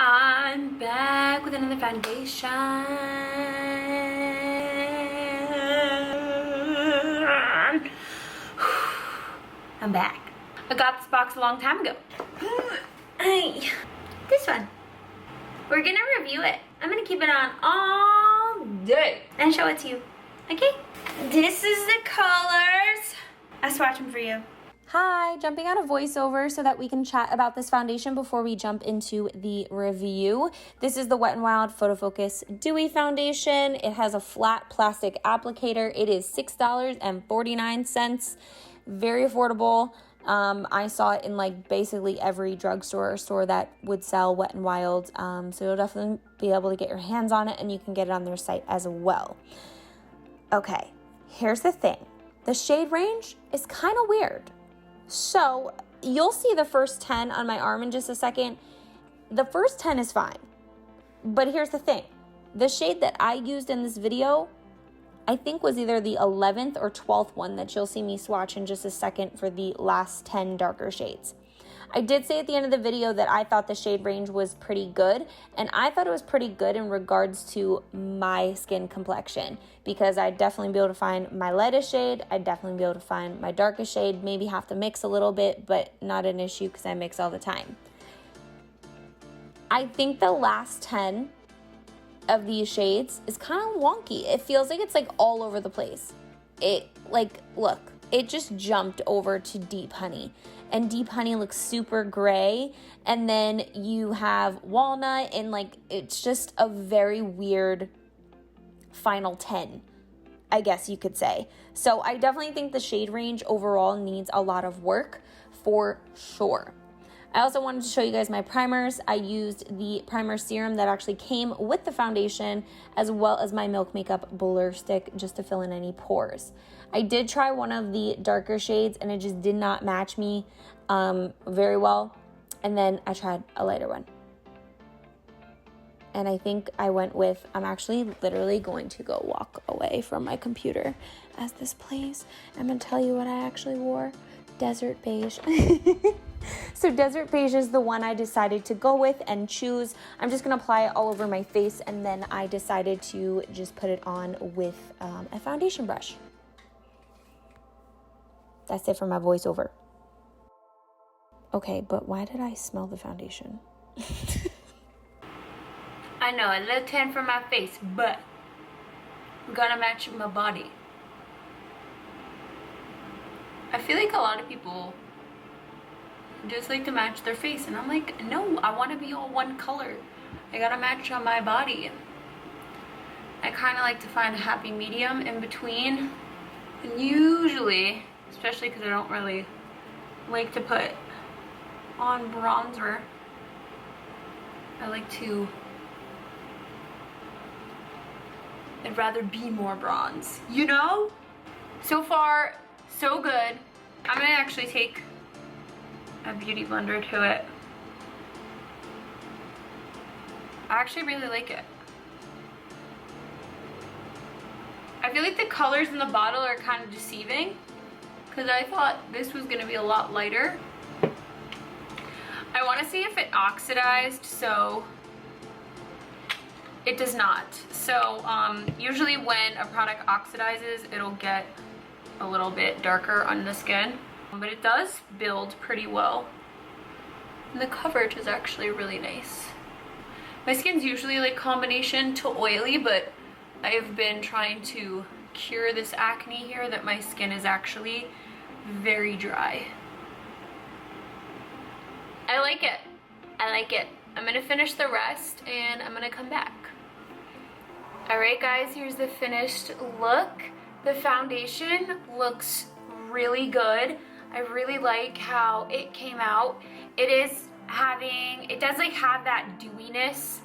I'm back with another foundation. I'm back. I got this box a long time ago. This one. We're gonna review it. I'm gonna keep it on all day and show it to you. Okay? This is the colors. I swatch them for you. Hi, jumping out of voiceover so that we can chat about this foundation before we jump into the review. This is the Wet n Wild Photofocus Dewy foundation. It has a flat plastic applicator. It is $6.49. Very affordable. I saw it in like basically every drugstore or store that would sell Wet n Wild. So you'll definitely be able to get your hands on it, and you can get it on their site as well. Okay, here's the thing. The shade range is kind of weird. So you'll see the first 10 on my arm in just a second. The first 10 is fine. But here's the thing. The shade that I used in this video, I think was either the 11th or 12th one that you'll see me swatch in just a second for the last 10 darker shades. I did say at the end of the video that I thought the shade range was pretty good, and I thought it was pretty good in regards to my skin complexion, because I'd definitely be able to find my lightest shade, I'd definitely be able to find my darkest shade, maybe have to mix a little bit, but not an issue because I mix all the time. I think the last 10 of these shades is kind of wonky. It feels like it's like all over the place. Look, it just jumped over to Deep Honey. And Deep Honey looks super gray. And then you have Walnut, and like, it's just a very weird final 10, I guess you could say. So I definitely think the shade range overall needs a lot of work for sure. I also wanted to show you guys my primers. I used the primer serum that actually came with the foundation, as well as my Milk Makeup Blur Stick, just to fill in any pores. I did try one of the darker shades, and it just did not match me very well. And then I tried a lighter one. And I think I went with, I'm actually literally going to go walk away from my computer as this plays. I'm going to tell you what I actually wore. Desert Beige. So Desert Beige is the one I decided to go with and choose. I'm just going to apply it all over my face, and then I decided to just put it on with a foundation brush. That's it for my voiceover. Okay, but why did I smell the foundation? I know, a little tan for my face, but we're gonna match my body. I feel like a lot of people just like to match their face, and I'm like, no, I want to be all one color. I gotta match on my body. I kind of like to find a happy medium in between, and usually, especially because I don't really like to put on bronzer, I like to, I'd rather be more bronze, you know? So far, so good. I'm gonna actually take a beauty blender to it. I actually really like it. I feel like the colors in the bottle are kind of deceiving, because I thought this was gonna be a lot lighter. I want to see if it oxidized, so it does not. So usually when a product oxidizes, it'll get a little bit darker on the skin, but it does build pretty well. And the coverage is actually really nice. My skin's usually like combination to oily, but I have been trying to cure this acne here, that my skin is actually very dry. I like it. I like it. I'm gonna finish the rest and I'm gonna come back. Alright guys, here's the finished look. The foundation looks really good. I really like how it came out. It does like have that dewiness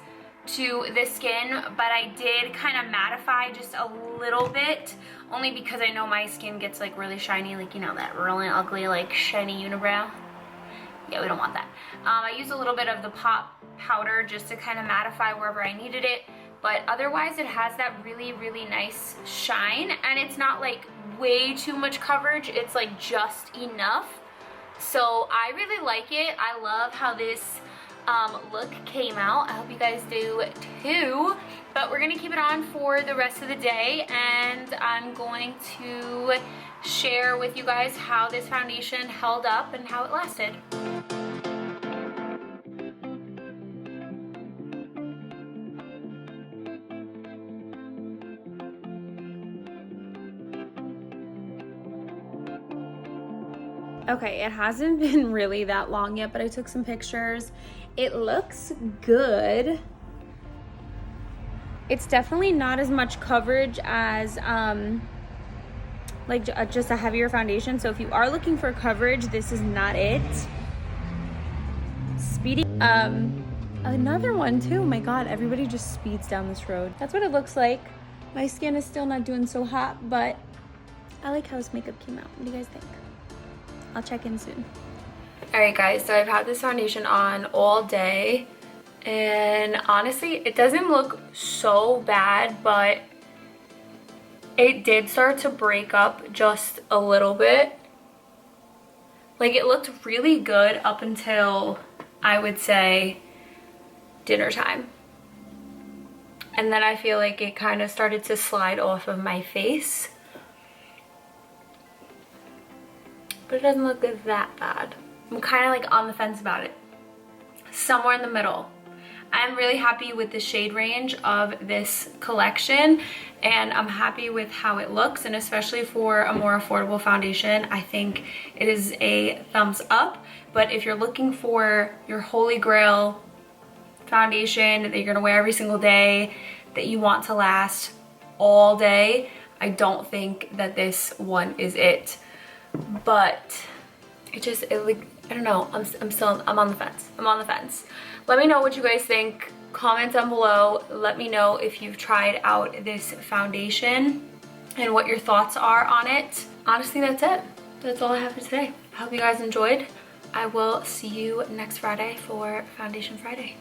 to the skin, but I did kind of mattify just a little bit, only because I know my skin gets like really shiny, like, you know, that really ugly like shiny unibrow. Yeah, we don't want that. I used a little bit of the pop powder just to kind of mattify wherever I needed it, but otherwise it has that really, really nice shine, and it's not like way too much coverage, it's like just enough. So I really like it. I love how this look came out. I hope you guys do too. But we're gonna keep it on for the rest of the day, and I'm going to share with you guys how this foundation held up and how it lasted. Okay, it hasn't been really that long yet, but I took some pictures. It looks good. It's definitely not as much coverage as just a heavier foundation. So if you are looking for coverage, this is not it. Speedy. Another one too. My God, everybody just speeds down this road. That's what it looks like. My skin is still not doing so hot, but I like how this makeup came out. What do you guys think? I'll check in soon. All right, guys, so I've had this foundation on all day, and honestly, it doesn't look so bad, but it did start to break up just a little bit. Like, it looked really good up until, I would say, dinner time. And then I feel like it kind of started to slide off of my face. But it doesn't look that bad. I'm kind of like on the fence about it. Somewhere in the middle. I'm really happy with the shade range of this collection, and I'm happy with how it looks, and especially for a more affordable foundation, I think it is a thumbs up. But if you're looking for your holy grail foundation that you're gonna wear every single day, that you want to last all day, I don't think that this one is it. But I don't know, I'm on the fence. I'm on the fence. Let me know what you guys think. Comment down below. Let me know if you've tried out this foundation and what your thoughts are on it. Honestly, that's it. That's all I have for today. I hope you guys enjoyed. I will see you next Friday for Foundation Friday.